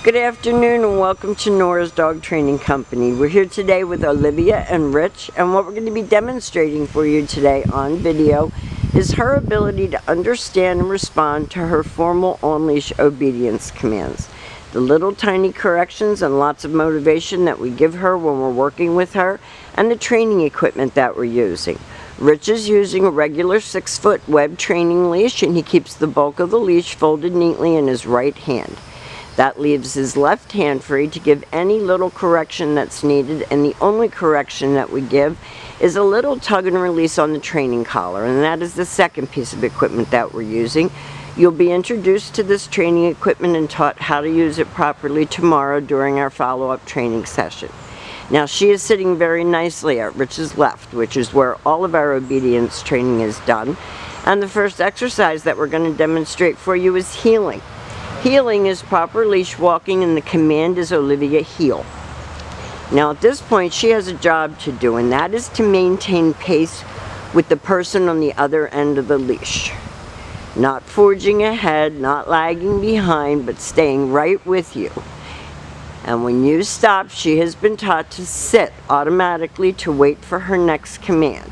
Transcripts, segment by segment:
Good afternoon and welcome to Nora's Dog Training Company. We're here today with Olivia and Rich, and what we're going to be demonstrating for you today on video is her ability to understand and respond to her formal on-leash obedience commands. The little tiny corrections and lots of motivation that we give her when we're working with her, and the training equipment that we're using. Rich is using a regular 6-foot web training leash, and he keeps the bulk of the leash folded neatly in his right hand. That leaves his left hand free to give any little correction that's needed, and the only correction that we give is a little tug and release on the training collar, and that is the second piece of equipment that we're using. You'll be introduced to this training equipment and taught how to use it properly tomorrow during our follow-up training session. Now, she is sitting very nicely at Rich's left, which is where all of our obedience training is done, and the first exercise that we're going to demonstrate for you is heeling. Heeling is proper leash walking, and the command is Olivia heel. Now at this point she has a job to do, and that is to maintain pace with the person on the other end of the leash. Not forging ahead, not lagging behind, but staying right with you. And when you stop, she has been taught to sit automatically to wait for her next command.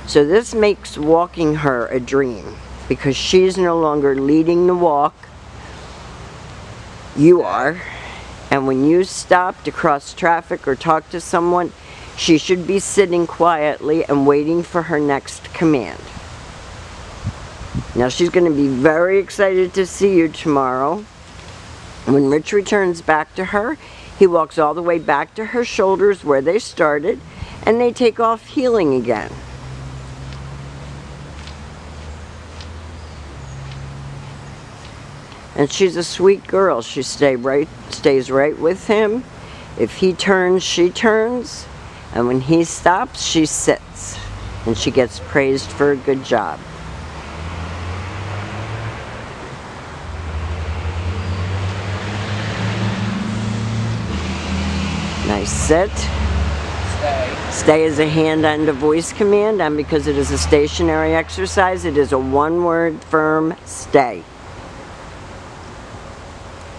So this makes walking her a dream, because she's no longer leading the walk. You are, and when you stop to cross traffic or talk to someone, she should be sitting quietly and waiting for her next command. Now she's going to be very excited to see you tomorrow. When Rich returns back to her, he walks all the way back to her shoulders where they started, and they take off heeling again. And she's a sweet girl. She stays right with him. If he turns, she turns. And when he stops, she sits. And she gets praised for a good job. Nice sit. Stay. Stay is a hand and a voice command, and because it is a stationary exercise, it is a one-word firm stay.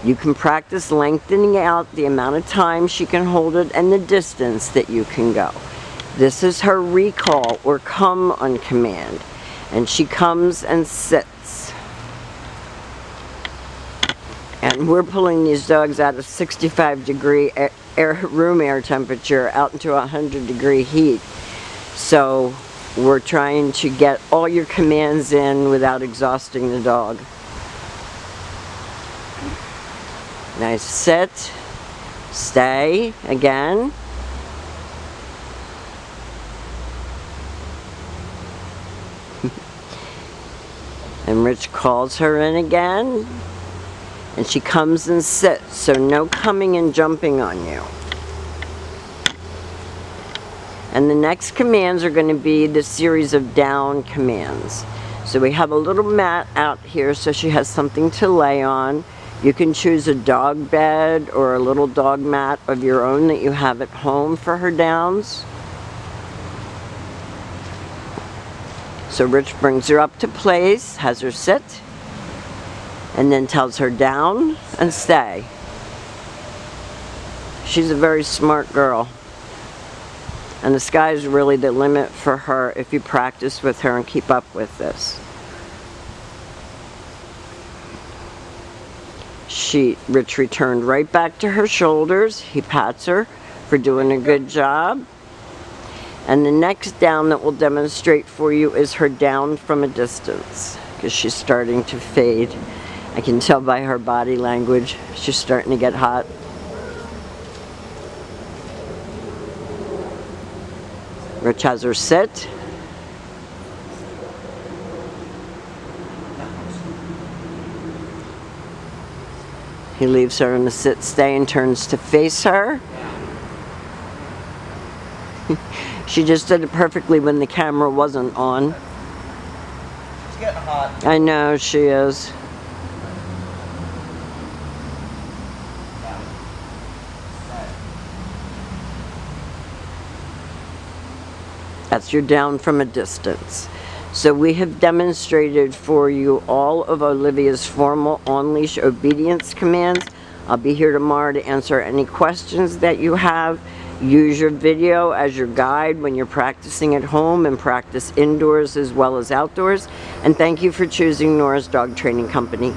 You can practice lengthening out the amount of time she can hold it and the distance that you can go. This is her recall or come on command, and she comes and sits. And we're pulling these dogs out of 65-degree room air temperature out into 100-degree heat. So we're trying to get all your commands in without exhausting the dog. Nice sit, stay, again. And Rich calls her in again, and she comes and sits, so no coming and jumping on you. And the next commands are going to be the series of down commands. So we have a little mat out here so she has something to lay on. You can choose a dog bed or a little dog mat of your own that you have at home for her downs. So Rich brings her up to place, has her sit, and then tells her down and stay. She's a very smart girl. And the sky's really the limit for her if you practice with her and keep up with this. Rich returned right back to her shoulders. He pats her for doing a good job. And the next down that we'll demonstrate for you is her down from a distance, because she's starting to fade. I can tell by her body language. She's starting to get hot. Rich has her sit. He leaves her in the sit stay and turns to face her. She just did it perfectly when the camera wasn't on. She's getting hot. I know she is. That's your down from a distance. So we have demonstrated for you all of Olivia's formal on-leash obedience commands. I'll be here tomorrow to answer any questions that you have. Use your video as your guide when you're practicing at home, and practice indoors as well as outdoors. And thank you for choosing Nora's Dog Training Company.